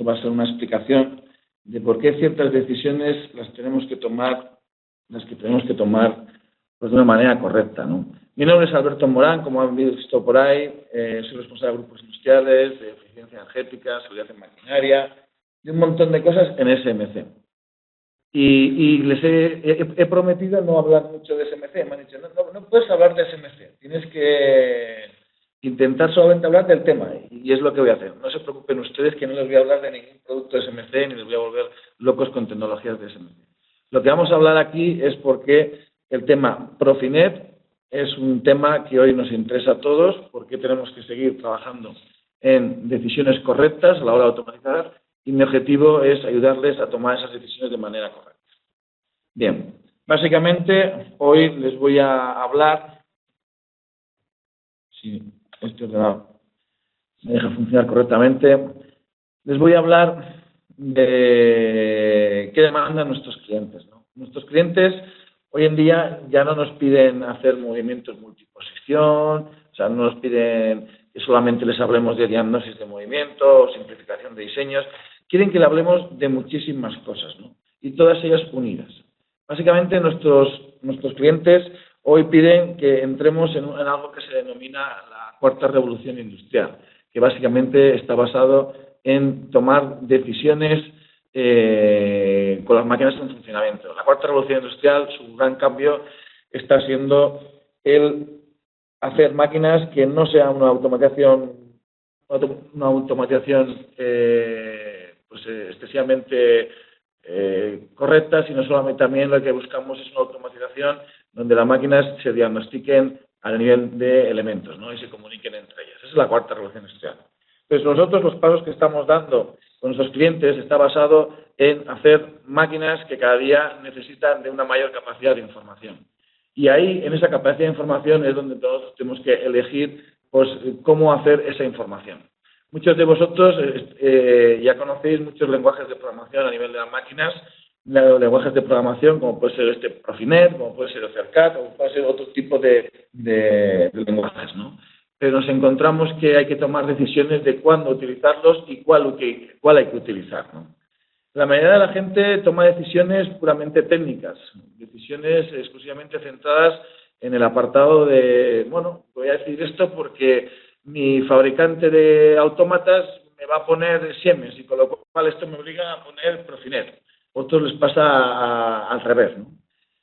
Esto va a ser una explicación de por qué ciertas decisiones las que tenemos que tomar pues, de una manera correcta, ¿no? Mi nombre es Alberto Morán, como han visto por ahí, soy responsable de grupos industriales, de eficiencia energética, seguridad en maquinaria, y un montón de cosas en SMC. Y les he prometido no hablar mucho de SMC. Me han dicho, no puedes hablar de SMC, tienes que intentar solamente hablar del tema. Y es lo que voy a hacer. No se preocupen ustedes que no les voy a hablar de ningún producto de SMC ni les voy a volver locos con tecnologías de SMC. Lo que vamos a hablar aquí es porque el tema Profinet es un tema que hoy nos interesa a todos, porque tenemos que seguir trabajando en decisiones correctas a la hora de automatizar, y mi objetivo es ayudarles a tomar esas decisiones de manera correcta. Bien, básicamente hoy les voy a hablar, si este ordenador me deja funcionar correctamente, les voy a hablar de qué demandan nuestros clientes, ¿no? Nuestros clientes hoy en día ya no nos piden hacer movimientos multiposición, o sea, no nos piden que solamente les hablemos de diagnosis de movimiento o simplificación de diseños. Quieren que le hablemos de muchísimas cosas, ¿no? Y todas ellas unidas. Básicamente nuestros clientes hoy piden que entremos en algo que se denomina la cuarta revolución industrial, que básicamente está basado en tomar decisiones con las máquinas en funcionamiento. La cuarta revolución industrial, su gran cambio está siendo el hacer máquinas que no sea una automatización pues, excesivamente correcta, sino solamente también lo que buscamos es una automatización donde las máquinas se diagnostiquen a nivel de elementos, ¿no? Y se comuniquen entre ellas. Esa es la cuarta revolución industrial. Entonces, nosotros los pasos que estamos dando con nuestros clientes está basado en hacer máquinas que cada día necesitan de una mayor capacidad de información. Y ahí, en esa capacidad de información, es donde nosotros tenemos que elegir pues, cómo hacer esa información. Muchos de vosotros ya conocéis muchos lenguajes de programación a nivel de las máquinas, lenguajes de programación como puede ser Profinet, como puede ser OCR-CAD, como puede ser otro tipo de lenguajes, ¿no? Pero nos encontramos que hay que tomar decisiones de cuándo utilizarlos y cuál hay que utilizar, ¿no? La mayoría de la gente toma decisiones puramente técnicas, decisiones exclusivamente centradas en el apartado de, bueno, voy a decir esto porque mi fabricante de autómatas me va a poner Siemens y con lo cual esto me obliga a poner Profinet. A otros les pasa al revés, ¿no?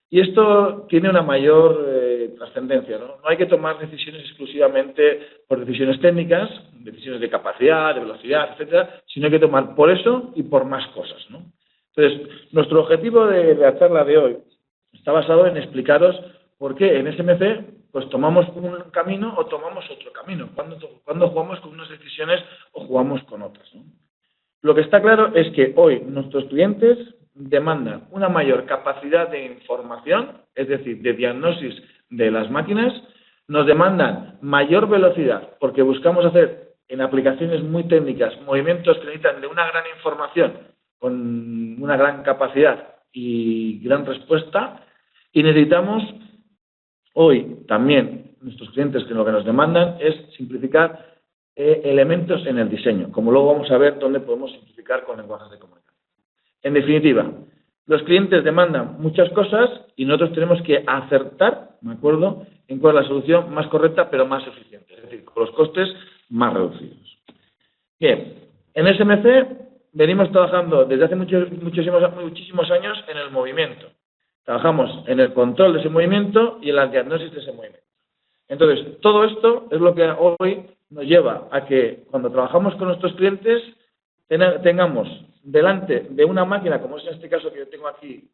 Y esto tiene una mayor trascendencia, ¿no? No hay que tomar decisiones exclusivamente por decisiones técnicas, decisiones de capacidad, de velocidad, etcétera, sino hay que tomar por eso y por más cosas, ¿no? Entonces, nuestro objetivo de la charla de hoy está basado en explicaros por qué en SMC pues tomamos un camino o tomamos otro camino, cuando jugamos con unas decisiones o jugamos con otras, ¿no? Lo que está claro es que hoy nuestros clientes demandan una mayor capacidad de información, es decir, de diagnosis de las máquinas, nos demandan mayor velocidad, porque buscamos hacer en aplicaciones muy técnicas movimientos que necesitan de una gran información, con una gran capacidad y gran respuesta, y necesitamos hoy también nuestros clientes que lo que nos demandan es simplificar elementos en el diseño, como luego vamos a ver dónde podemos simplificar con lenguajes de comunicación. En definitiva, los clientes demandan muchas cosas y nosotros tenemos que acertar, ¿de acuerdo?, en cuál es la solución más correcta pero más eficiente, es decir, con los costes más reducidos. Bien, en SMC venimos trabajando desde hace muchísimos años en el movimiento. Trabajamos en el control de ese movimiento y en la diagnosis de ese movimiento. Entonces, todo esto es lo que hoy nos lleva a que cuando trabajamos con nuestros clientes tengamos delante de una máquina, como es en este caso que yo tengo aquí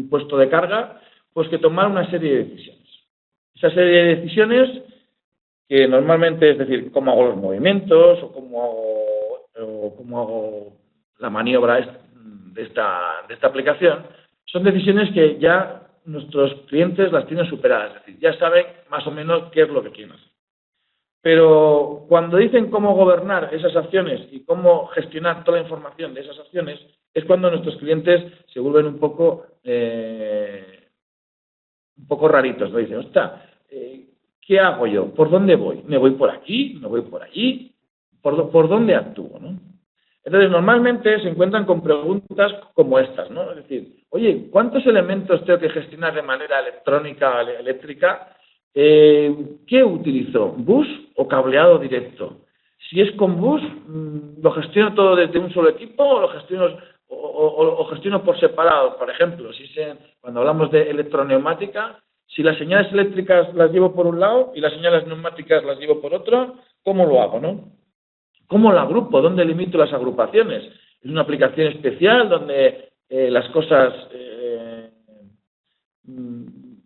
puesto de carga, pues que tomar una serie de decisiones. Esa serie de decisiones que normalmente es decir, cómo hago los movimientos o cómo hago la maniobra de esta aplicación, son decisiones que ya nuestros clientes las tienen superadas, es decir, ya saben más o menos qué es lo que quieren hacer. Pero cuando dicen cómo gobernar esas acciones y cómo gestionar toda la información de esas acciones, es cuando nuestros clientes se vuelven un poco raritos, ¿no? Dicen, ostras, ¿qué hago yo? ¿Por dónde voy? ¿Me voy por aquí? ¿Me voy por allí? ¿Por dónde actúo, no? Entonces, normalmente se encuentran con preguntas como estas, ¿no? Es decir, oye, ¿cuántos elementos tengo que gestionar de manera electrónica o eléctrica? ¿Qué utilizo? ¿Bus o cableado directo? Si es con bus, ¿lo gestiono todo desde un solo equipo o lo gestiono, o gestiono por separado? Por ejemplo, cuando hablamos de electroneumática, si las señales eléctricas las llevo por un lado y las señales neumáticas las llevo por otro, ¿cómo lo hago, no? ¿Cómo lo agrupo? ¿Dónde limito las agrupaciones? ¿Es una aplicación especial donde las cosas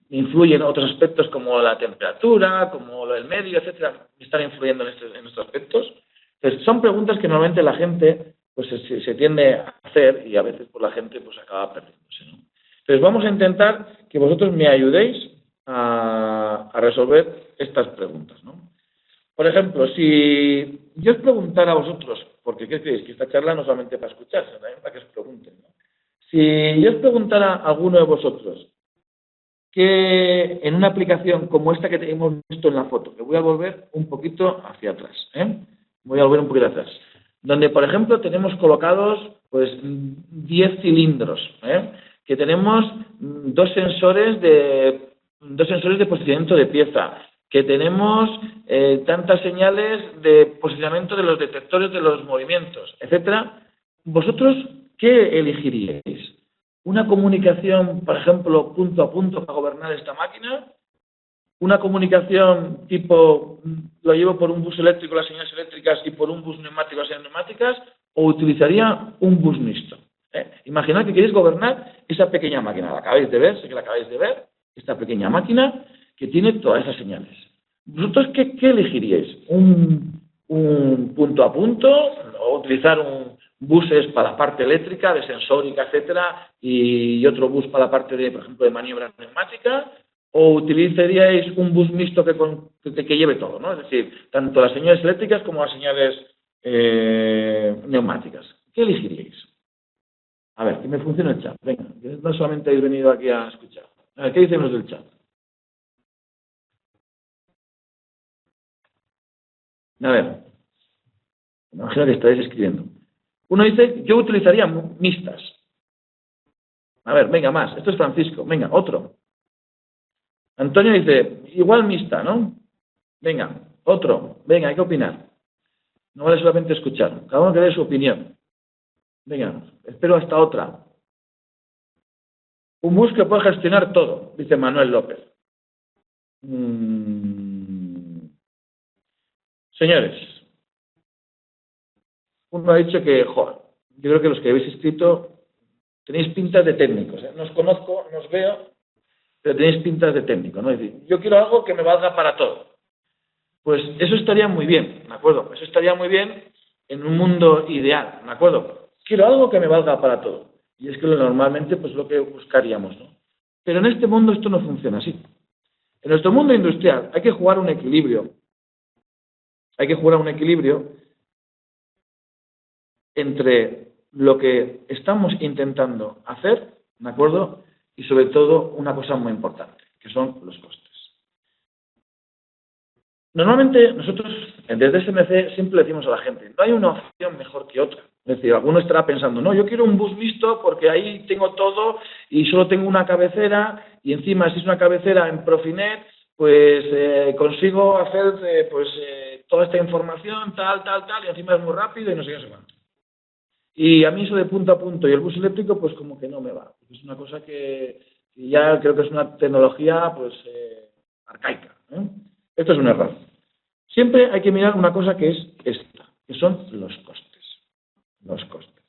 influyen otros aspectos como la temperatura, como el medio, etcétera, están influyendo en estos aspectos? Entonces, son preguntas que normalmente la gente pues se tiende a hacer y a veces pues, la gente pues acaba perdiéndose, ¿no? Entonces, vamos a intentar que vosotros me ayudéis a resolver estas preguntas, ¿no? Por ejemplo, si yo os preguntara a vosotros, porque ¿qué creéis? Que esta charla no solamente para escuchar, sino también para que os pregunten, ¿no? Si yo os preguntara a alguno de vosotros que en una aplicación como esta que hemos visto en la foto, que voy a volver un poquito hacia atrás, voy a volver un poquito atrás, donde, por ejemplo, tenemos colocados pues 10 cilindros, que tenemos dos sensores de posicionamiento de pieza, que tenemos tantas señales de posicionamiento de los detectores de los movimientos, etcétera. ¿Vosotros qué elegiríais? ¿Una comunicación, por ejemplo, punto a punto para gobernar esta máquina? ¿Una comunicación tipo, lo llevo por un bus eléctrico las señales eléctricas y por un bus neumático las señales neumáticas? ¿O utilizaría un bus mixto? Imaginad que queréis gobernar esa pequeña máquina. La acabáis de ver, sé que la acabáis de ver, esta pequeña máquina que tiene todas esas señales. ¿Vosotros qué elegiríais? ¿Un punto a punto? ¿O utilizar buses para la parte eléctrica, de sensórica, etcétera, y otro bus para la parte de, por ejemplo, de maniobra neumática? ¿O utilizaríais un bus mixto que lleve todo, ¿no? Es decir, tanto las señales eléctricas como las señales neumáticas. ¿Qué elegiríais? A ver, que me funcione el chat. Venga, no solamente habéis venido aquí a escuchar. A ver, ¿qué dicen los del chat? A ver, me imagino que estáis escribiendo. Uno dice, yo utilizaría mixtas. A ver, venga, más. Esto es Francisco. Venga, otro. Antonio dice, igual mixta, ¿no? Venga, otro. Venga, hay que opinar. No vale solamente escuchar. Cada uno que dé su opinión. Venga, espero hasta otra. Un bus que puede gestionar todo, dice Manuel López. Señores, uno ha dicho que, joder, yo creo que los que habéis escrito tenéis pintas de técnicos. No os conozco, no os veo, pero tenéis pintas de técnico, ¿no? Es decir, yo quiero algo que me valga para todo. Pues eso estaría muy bien, ¿de acuerdo? Eso estaría muy bien en un mundo ideal, ¿de acuerdo? Quiero algo que me valga para todo. Y es que normalmente pues lo que buscaríamos, ¿no? Pero en este mundo esto no funciona así. En nuestro mundo industrial hay que jugar un equilibrio. Hay que jugar un equilibrio entre lo que estamos intentando hacer, ¿de acuerdo? Y sobre todo una cosa muy importante, que son los costes. Normalmente nosotros desde SMC siempre decimos a la gente, no hay una opción mejor que otra. Es decir, alguno estará pensando, no, yo quiero un bus mixto porque ahí tengo todo y solo tengo una cabecera y encima si es una cabecera en Profinet, pues consigo hacer toda esta información, tal, y encima es muy rápido y no sé qué, no sé cuánto. Y a mí eso de punto a punto y el bus eléctrico, pues como que no me va. Es una cosa que ya creo que es una tecnología pues arcaica, ¿eh? Esto es un error. Siempre hay que mirar una cosa que es esta, que son los costes. Los costes.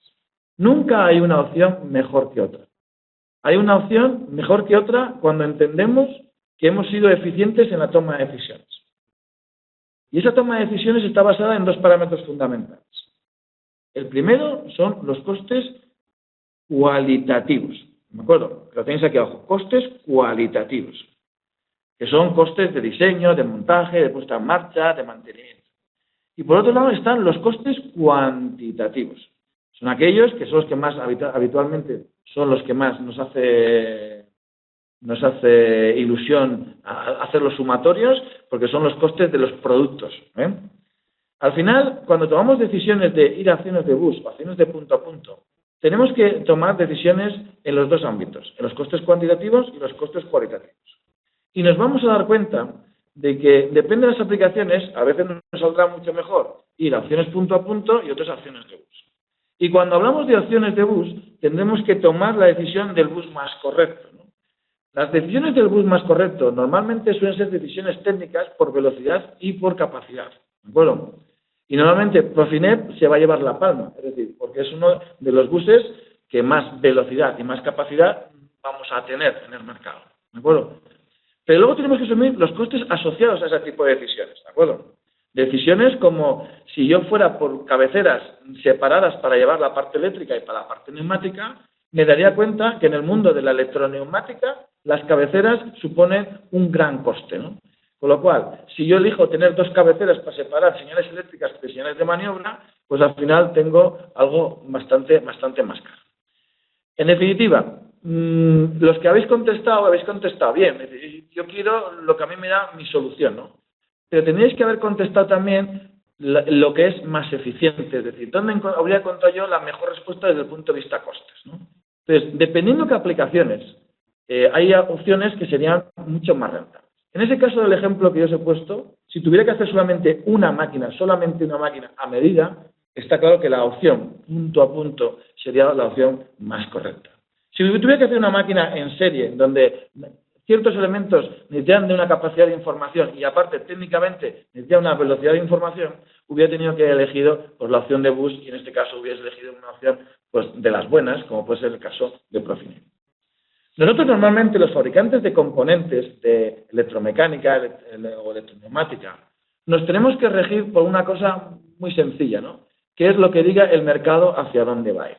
Nunca hay una opción mejor que otra. Hay una opción mejor que otra cuando entendemos que hemos sido eficientes en la toma de decisiones. Y esa toma de decisiones está basada en dos parámetros fundamentales. El primero son los costes cualitativos. ¿De acuerdo? Lo tenéis aquí abajo. Costes cualitativos, que son costes de diseño, de montaje, de puesta en marcha, de mantenimiento. Y por otro lado están los costes cuantitativos. Son aquellos que son los que más habitualmente son los que más nos hace ilusión hacer los sumatorios, porque son los costes de los productos, ¿eh? Al final, cuando tomamos decisiones de ir a acciones de bus o acciones de punto a punto, tenemos que tomar decisiones en los dos ámbitos, en los costes cuantitativos y los costes cualitativos. Y nos vamos a dar cuenta de que, depende de las aplicaciones, a veces nos saldrá mucho mejor ir a acciones punto a punto y otras acciones de bus. Y cuando hablamos de acciones de bus, tendremos que tomar la decisión del bus más correcto, ¿no? Las decisiones del bus más correcto normalmente suelen ser decisiones técnicas por velocidad y por capacidad, ¿de acuerdo? Y normalmente Profinet se va a llevar la palma, es decir, porque es uno de los buses que más velocidad y más capacidad vamos a tener en el mercado, ¿de acuerdo? Pero luego tenemos que asumir los costes asociados a ese tipo de decisiones, ¿de acuerdo? Decisiones como si yo fuera por cabeceras separadas para llevar la parte eléctrica y para la parte neumática, me daría cuenta que en el mundo de la electroneumática las cabeceras suponen un gran coste, ¿no? Con lo cual, si yo elijo tener dos cabeceras para separar señales eléctricas de señales de maniobra, pues al final tengo algo bastante más caro. En definitiva, los que habéis contestado bien. Es decir, yo quiero lo que a mí me da mi solución, ¿no? Pero tendríais que haber contestado también lo que es más eficiente, es decir, ¿dónde habría encontrado yo la mejor respuesta desde el punto de vista costes, ¿no? Entonces, dependiendo de qué aplicaciones, hay opciones que serían mucho más rentables. En ese caso del ejemplo que yo os he puesto, si tuviera que hacer solamente una máquina a medida, está claro que la opción punto a punto sería la opción más correcta. Si tuviera que hacer una máquina en serie, donde ciertos elementos necesitan de una capacidad de información y aparte técnicamente necesitan una velocidad de información, hubiera tenido que haber elegido pues, la opción de bus y en este caso hubiera elegido una opción pues, de las buenas, como puede ser el caso de Profinet. Nosotros normalmente, los fabricantes de componentes de electromecánica o electroneumática, nos tenemos que regir por una cosa muy sencilla, ¿no? Que es lo que diga el mercado hacia dónde va a ir.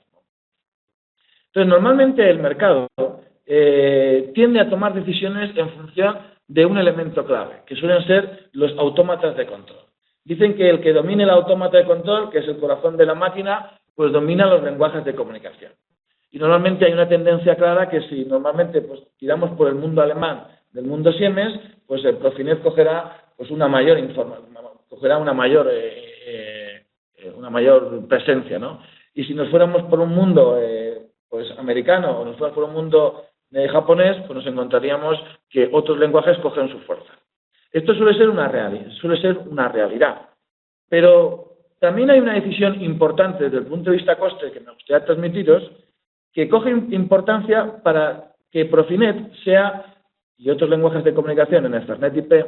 Entonces, normalmente el mercado tiende a tomar decisiones en función de un elemento clave, que suelen ser los autómatas de control. Dicen que el que domine el autómata de control, que es el corazón de la máquina, pues domina los lenguajes de comunicación. Y normalmente hay una tendencia clara que si normalmente pues, tiramos por el mundo alemán del mundo Siemens, pues el Profinet cogerá pues, una mayor presencia, ¿no? Y si nos fuéramos por un mundo pues americano o nos fuéramos por un mundo japonés, pues nos encontraríamos que otros lenguajes cogen su fuerza. Esto suele ser una realidad. Pero también hay una decisión importante desde el punto de vista coste que me gustaría transmitiros, que coge importancia para que Profinet sea, y otros lenguajes de comunicación en Ethernet IP,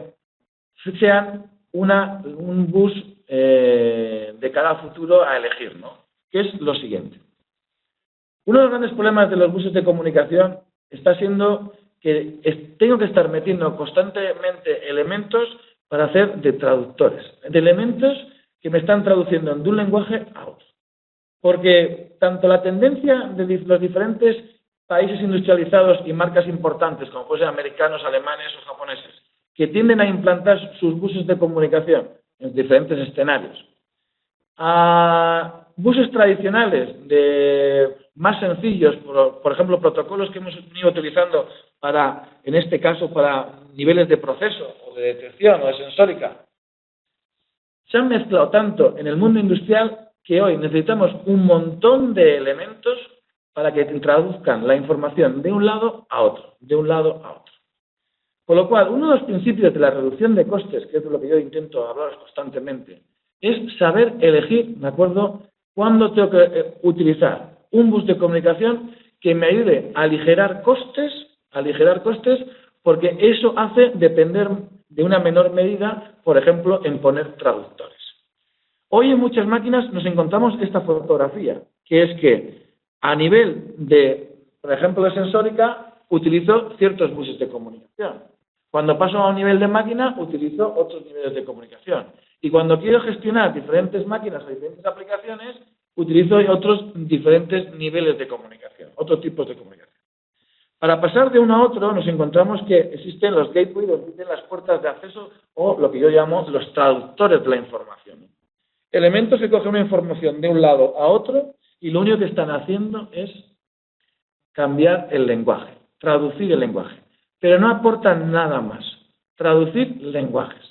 sean un bus de cara al futuro a elegir, ¿no? Que es lo siguiente. Uno de los grandes problemas de los buses de comunicación está siendo que tengo que estar metiendo constantemente elementos para hacer de traductores, de elementos que me están traduciendo de un lenguaje a otro. Porque tanto la tendencia de los diferentes países industrializados y marcas importantes, como pueden ser americanos, alemanes o japoneses, que tienden a implantar sus buses de comunicación en diferentes escenarios, a buses tradicionales más sencillos, por ejemplo, protocolos que hemos venido utilizando en este caso, para niveles de proceso o de detección o de sensórica, se han mezclado tanto en el mundo industrial que hoy necesitamos un montón de elementos para que traduzcan la información de un lado a otro, Con lo cual, uno de los principios de la reducción de costes, que es de lo que yo intento hablar constantemente, es saber elegir, ¿de acuerdo?, cuándo tengo que utilizar un bus de comunicación que me ayude a aligerar costes, porque eso hace depender de una menor medida, por ejemplo, en poner traductores. Hoy en muchas máquinas nos encontramos esta fotografía, que es que a nivel de, por ejemplo, de sensórica, utilizo ciertos buses de comunicación. Cuando paso a un nivel de máquina, utilizo otros niveles de comunicación. Y cuando quiero gestionar diferentes máquinas o diferentes aplicaciones, utilizo otros diferentes niveles de comunicación, otros tipos de comunicación. Para pasar de uno a otro, nos encontramos que existen los gateways, existen las puertas de acceso o lo que yo llamo los traductores de la información. Elementos que cogen una información de un lado a otro y lo único que están haciendo es cambiar el lenguaje, traducir el lenguaje. Pero no aportan nada más. Traducir lenguajes.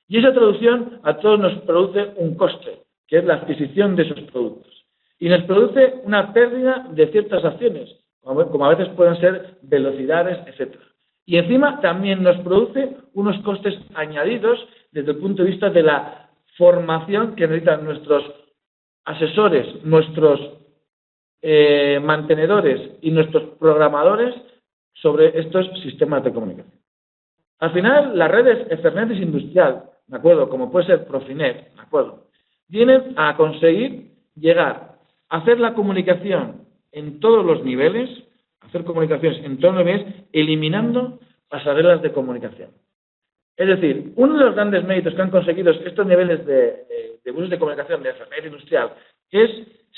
Y esa traducción a todos nos produce un coste, que es la adquisición de esos productos. Y nos produce una pérdida de ciertas acciones, como a veces pueden ser velocidades, etcétera. Y encima también nos produce unos costes añadidos desde el punto de vista de la formación que necesitan nuestros asesores, nuestros mantenedores y nuestros programadores sobre estos sistemas de comunicación. Al final, las redes Ethernet industrial, ¿de acuerdo? Como puede ser Profinet, ¿de acuerdo? Vienen a conseguir llegar a hacer la comunicación en todos los niveles, hacer comunicaciones en todos los niveles, eliminando pasarelas de comunicación. Es decir, uno de los grandes méritos que han conseguido estos niveles de buses de comunicación de Ethernet industrial es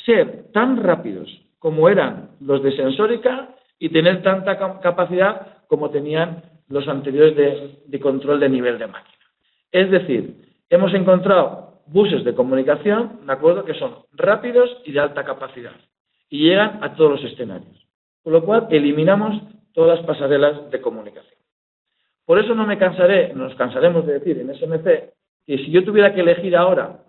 ser tan rápidos como eran los de Sensórica y tener tanta capacidad como tenían los anteriores de control de nivel de máquina. Es decir, hemos encontrado buses de comunicación, ¿de acuerdo?, que son rápidos y de alta capacidad y llegan a todos los escenarios. Con lo cual, eliminamos todas las pasarelas de comunicación. Por eso nos cansaremos de decir en SMC que si yo tuviera que elegir ahora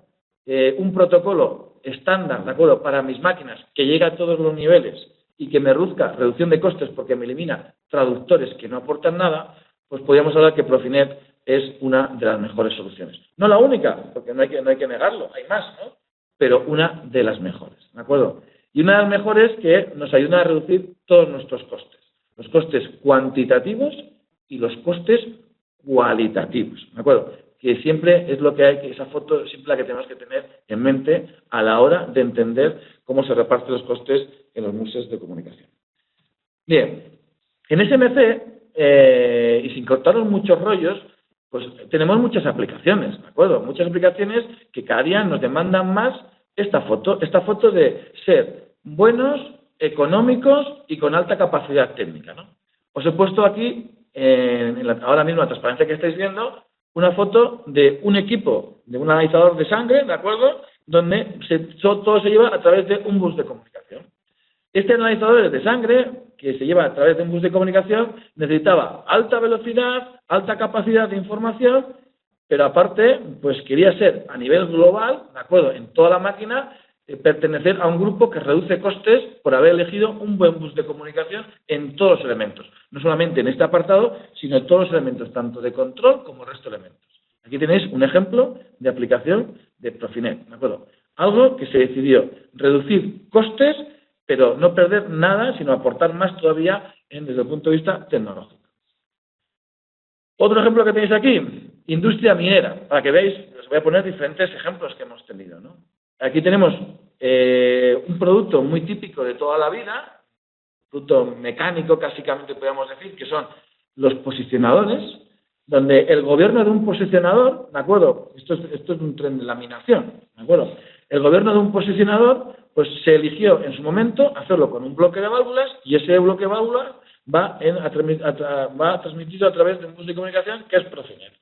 un protocolo estándar, ¿de acuerdo?, para mis máquinas que llegue a todos los niveles y que me reduzca reducción de costes porque me elimina traductores que no aportan nada, pues podríamos hablar que Profinet es una de las mejores soluciones. No la única, porque no hay que negarlo, hay más, ¿no? Pero una de las mejores, ¿de acuerdo? Y una de las mejores que nos ayuda a reducir todos nuestros costes. Los costes cuantitativos y los costes cualitativos, ¿de acuerdo? Que siempre es lo que hay, que esa foto siempre la que tenemos que tener en mente a la hora de entender cómo se reparten los costes en los buses de comunicación. Bien, en SMC, y sin cortarnos muchos rollos, pues tenemos muchas aplicaciones, ¿de acuerdo? Muchas aplicaciones que cada día nos demandan más esta foto de ser buenos, económicos y con alta capacidad técnica, ¿no? Os he puesto aquí, ahora mismo la transparencia que estáis viendo, una foto de un equipo, de un analizador de sangre, ¿de acuerdo?, donde todo se lleva a través de un bus de comunicación. Este analizador de sangre, que se lleva a través de un bus de comunicación, necesitaba alta velocidad, alta capacidad de información, pero aparte, pues quería ser a nivel global, ¿de acuerdo?, en toda la máquina, pertenecer a un grupo que reduce costes por haber elegido un buen bus de comunicación en todos los elementos. No solamente en este apartado, sino en todos los elementos, tanto de control como el resto de elementos. Aquí tenéis un ejemplo de aplicación de Profinet, ¿de acuerdo? Algo que se decidió reducir costes, pero no perder nada, sino aportar más todavía desde el punto de vista tecnológico. Otro ejemplo que tenéis aquí, industria minera, para que veáis, os voy a poner diferentes ejemplos que hemos tenido, ¿no? Aquí tenemos un producto muy típico de toda la vida, producto mecánico, básicamente podríamos decir, que son los posicionadores, donde el gobierno de un posicionador, ¿de acuerdo? Esto es un tren de laminación, ¿de acuerdo? El gobierno de un posicionador, pues se eligió en su momento hacerlo con un bloque de válvulas y ese bloque de válvulas va transmitido a través de un bus de comunicación que es Profinet.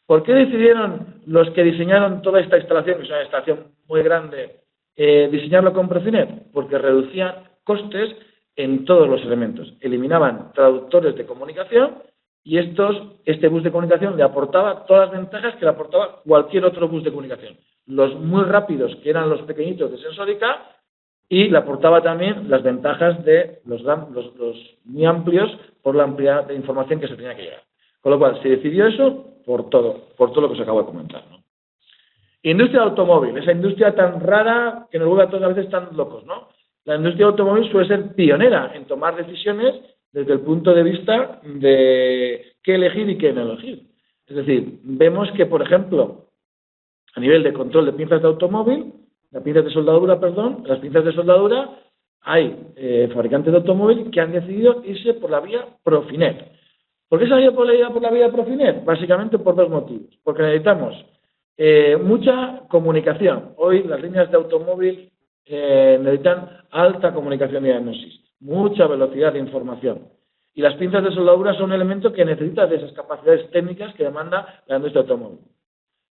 ¿Por qué decidieron los que diseñaron toda esta instalación, que es una instalación muy grande, diseñarlo con Profinet? Porque reducían costes en todos los elementos. Eliminaban traductores de comunicación y este bus de comunicación le aportaba todas las ventajas que le aportaba cualquier otro bus de comunicación. Los muy rápidos, que eran los pequeñitos de Sensórica, y le aportaba también las ventajas de los muy amplios por la amplitud de información que se tenía que llegar. Con lo cual, se decidió eso por todo lo que os acabo de comentar, ¿no? Industria automóvil, esa industria tan rara que nos vuelve a todos a veces tan locos, ¿no? La industria automóvil suele ser pionera en tomar decisiones desde el punto de vista de qué elegir y qué no elegir. Es decir, vemos que, por ejemplo, a nivel de control de pinzas de automóvil, las pinzas de soldadura, hay fabricantes de automóvil que han decidido irse por la vía Profinet. ¿Por qué se ha ido por la vía Profinet? Básicamente por dos motivos. Porque necesitamos mucha comunicación. Hoy las líneas de automóvil necesitan alta comunicación y diagnosis, mucha velocidad de información. Y las pinzas de soldadura son un elemento que necesita de esas capacidades técnicas que demanda la industria automóvil.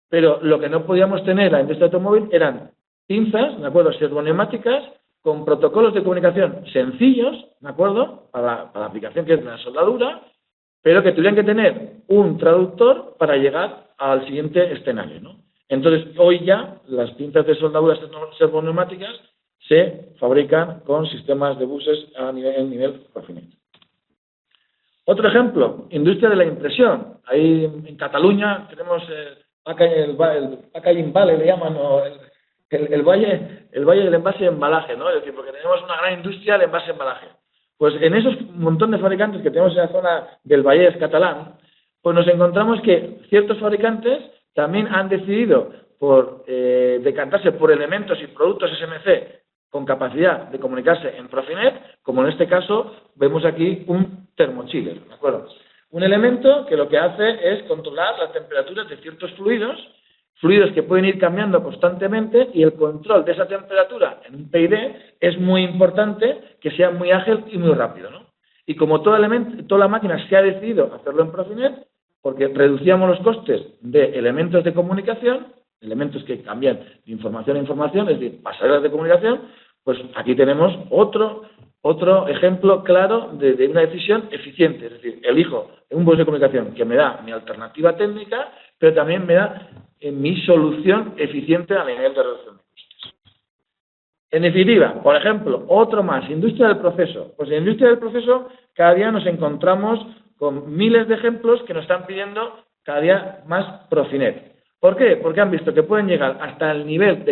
Pero lo que no podíamos tener en la industria automóvil eran pinzas, ¿de acuerdo?, servoneumáticas, con protocolos de comunicación sencillos, ¿de acuerdo?, para la aplicación que es la soldadura, pero que tuvieran que tener un traductor para llegar al siguiente escenario, ¿no? Entonces, hoy ya las pinzas de soldaduras servoneumáticas se fabrican con sistemas de buses en nivel Profinet. Otro ejemplo, industria de la impresión. Ahí en Cataluña tenemos el Packaging Valley, le llaman, o el valle del envase de embalaje, ¿no? Es decir, porque tenemos una gran industria de envase de embalaje. Pues en esos montón de fabricantes que tenemos en la zona del Vallès catalán, pues nos encontramos que ciertos fabricantes también han decidido por decantarse por elementos y productos SMC con capacidad de comunicarse en Profinet, como en este caso vemos aquí un termochiller, ¿de acuerdo? Un elemento que lo que hace es controlar las temperaturas de ciertos fluidos que pueden ir cambiando constantemente, y el control de esa temperatura en un PID es muy importante, que sea muy ágil y muy rápido, ¿no? Y como toda la máquina se ha decidido hacerlo en Profinet, porque reducíamos los costes de elementos de comunicación, elementos que cambian de información a información, es decir, pasarelas de comunicación, pues aquí tenemos otro ejemplo claro de una decisión eficiente. Es decir, elijo un bus de comunicación que me da mi alternativa técnica, pero también me da mi solución eficiente a nivel de reducción de costes. En definitiva, por ejemplo, otro más, industria del proceso. Pues en la industria del proceso cada día nos encontramos con miles de ejemplos que nos están pidiendo cada día más Profinet. ¿Por qué? Porque han visto que pueden llegar hasta el nivel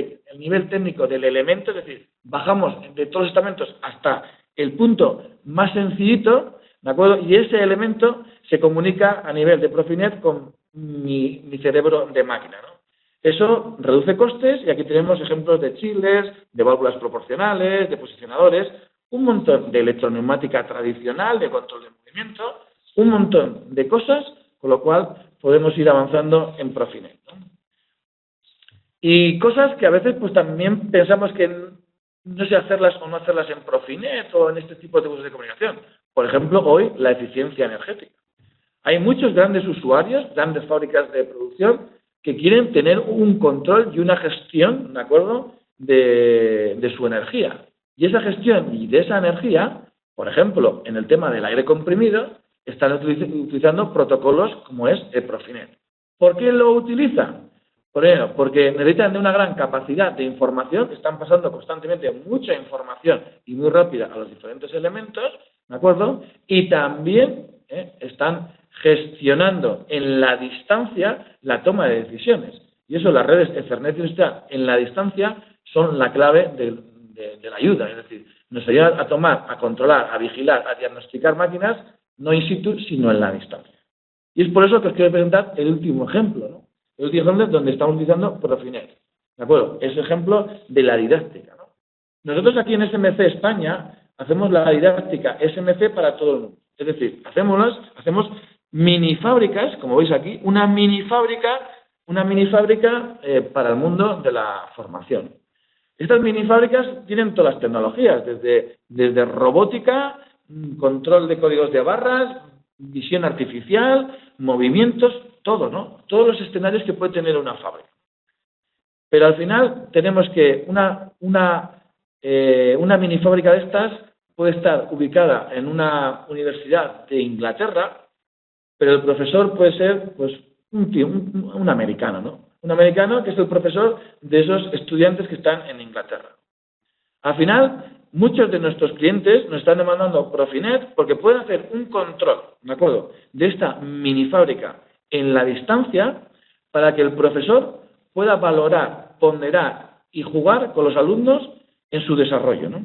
técnico del elemento, es decir, bajamos de todos los estamentos hasta el punto más sencillito, ¿de acuerdo? Y ese elemento se comunica a nivel de Profinet con mi cerebro de máquina, ¿no? Eso reduce costes, y aquí tenemos ejemplos de chillers, de válvulas proporcionales, de posicionadores, un montón de electroneumática tradicional, de control de movimiento, un montón de cosas, con lo cual podemos ir avanzando en Profinet, ¿no? Y cosas que a veces pues también pensamos que no sé hacerlas o no hacerlas en Profinet o en este tipo de usos de comunicación. Por ejemplo, hoy la eficiencia energética. Hay muchos grandes usuarios, grandes fábricas de producción, que quieren tener un control y una gestión, ¿de acuerdo?, de su energía. Y esa gestión y de esa energía, por ejemplo, en el tema del aire comprimido, están utilizando protocolos como es el Profinet. ¿Por qué lo utilizan? Primero, porque necesitan de una gran capacidad de información, están pasando constantemente mucha información y muy rápida a los diferentes elementos, ¿de acuerdo? Y también están gestionando en la distancia la toma de decisiones. Y eso, las redes Ethernet Industrial en la distancia son la clave de la ayuda. Es decir, nos ayudan a tomar, a controlar, a vigilar, a diagnosticar máquinas, no in situ, sino en la distancia. Y es por eso que os quiero presentar el último ejemplo, ¿no? El último ejemplo donde estamos utilizando Profinet. ¿De acuerdo? Es ejemplo de la didáctica, ¿no? Nosotros aquí en SMC España hacemos la didáctica SMC para todo el mundo. Es decir, hacemos mini fábricas, como veis aquí, una mini fábrica para el mundo de la formación. Estas mini fábricas tienen todas las tecnologías, desde robótica, control de códigos de barras, visión artificial, movimientos, todo, ¿no? Todos los escenarios que puede tener una fábrica. Pero al final tenemos que una mini fábrica de estas puede estar ubicada en una universidad de Inglaterra, pero el profesor puede ser pues un americano, ¿no? Un americano que es el profesor de esos estudiantes que están en Inglaterra. Al final, muchos de nuestros clientes nos están demandando Profinet porque pueden hacer un control, ¿de acuerdo?, de esta mini fábrica en la distancia para que el profesor pueda valorar, ponderar y jugar con los alumnos en su desarrollo, ¿no?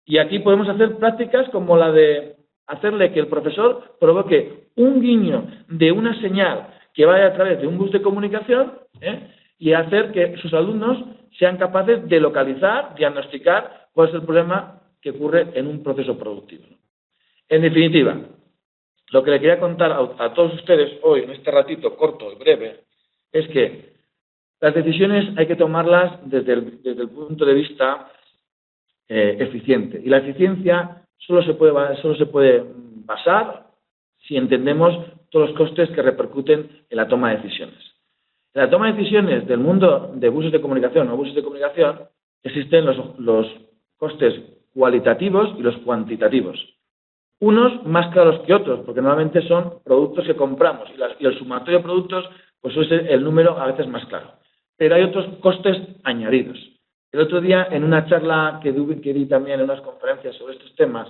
Y aquí podemos hacer prácticas como la de hacerle que el profesor provoque un guiño de una señal que vaya a través de un bus de comunicación, y hacer que sus alumnos sean capaces de localizar, diagnosticar cuál es el problema que ocurre en un proceso productivo. En definitiva, lo que le quería contar a todos ustedes hoy, en este ratito corto y breve, es que las decisiones hay que tomarlas desde el punto de vista eficiente. Y la eficiencia solo se puede basar si entendemos todos los costes que repercuten en la toma de decisiones. En la toma de decisiones del mundo de buses de comunicación o buses de comunicación existen los costes cualitativos y los cuantitativos. Unos más claros que otros, porque normalmente son productos que compramos y el sumatorio de productos, pues es el número a veces más claro. Pero hay otros costes añadidos. El otro día, en una charla que di también en unas conferencias sobre estos temas,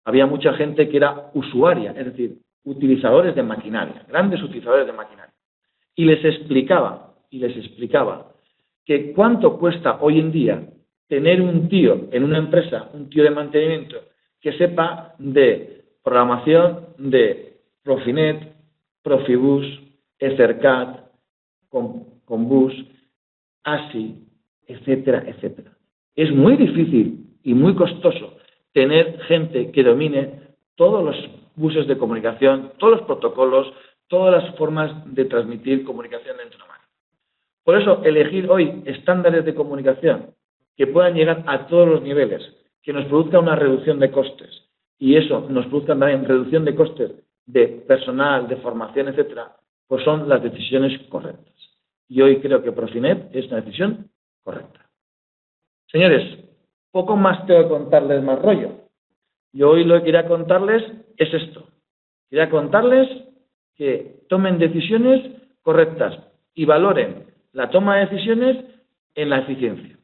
había mucha gente que era usuaria, es decir, utilizadores de maquinaria, grandes utilizadores de maquinaria. Y les explicaba que cuánto cuesta hoy en día tener un tío en una empresa, un tío de mantenimiento, que sepa de programación de Profinet, Profibus, Ethercat, Combus, ASI, etcétera, etcétera. Es muy difícil y muy costoso tener gente que domine todos los buses de comunicación, todos los protocolos, todas las formas de transmitir comunicación dentro de una máquina. Por eso, elegir hoy estándares de comunicación que puedan llegar a todos los niveles, que nos produzca una reducción de costes y eso nos produzca también reducción de costes de personal, de formación, etcétera, pues son las decisiones correctas. Y hoy creo que Profinet es una decisión correcta. Señores, poco más tengo que contarles más rollo. Yo hoy lo que quería contarles es esto. Quería contarles que tomen decisiones correctas y valoren la toma de decisiones en la eficiencia.